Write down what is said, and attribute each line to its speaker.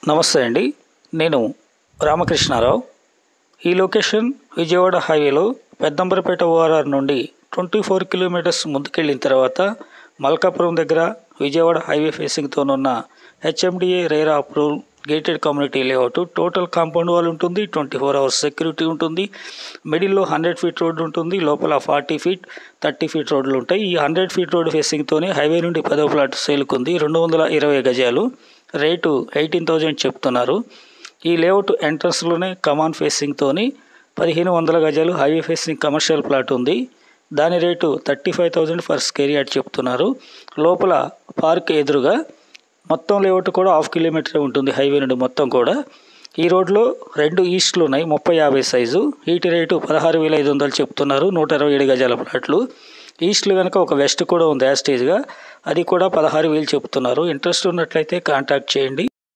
Speaker 1: నమస్తే అండి. నేను రామకృష్ణారావు. ఈ లొకేషన్ విజయవాడ హైవేలో పెద్దంబరపేట ఓఆర్ఆర్ నుండి 24 కిలోమీటర్స్ ముందుకెళ్ళిన తర్వాత మల్కాపురం దగ్గర విజయవాడ హైవే ఫేసింగ్తోనున్న HMDA RERA approval gated community layout. Total compound wall ఉంటుంది, 24 hours సెక్యూరిటీ ఉంటుంది. మిడిల్లో 100 feet రోడ్డు ఉంటుంది, లోపల 40 feet 30 feet రోడ్లు ఉంటాయి. ఈ 100 feet రోడ్డు ఫేసింగ్తోనే హైవే నుండి 10వ ప్లాట్ సేల్కుంది. 220 గజాలు, రేటు 18,000 చెప్తున్నారు. ఈ లేఅవుట్ ఎంట్రన్స్లోనే కమాన్ ఫేసింగ్తోని 1500 గజాలు హైవే ఫేసింగ్ కమర్షియల్ ప్లాట్ ఉంది. దాని రేటు 35,000 per square yard చెప్తున్నారు. లోపల పార్క్ ఎదురుగా మొత్తం లేఅవుట్ కూడా 1/2 kilometer ఉంటుంది హైవే నుండి మొత్తం కూడా. ఈ రోడ్లో 2 ఈస్ట్లు ఉన్నాయి, 30-50 సైజు. వీటి రేటు 16,500 చెప్తున్నారు. 127 గజాల ప్లాట్లు. ఈస్ట్లో కనుక ఒక వెస్ట్ కూడా ఉంది యాస్టేజ్గా, అది కూడా 16,000 చెప్తున్నారు. ఇంట్రెస్ట్ ఉన్నట్లయితే కాంటాక్ట్ చేయండి.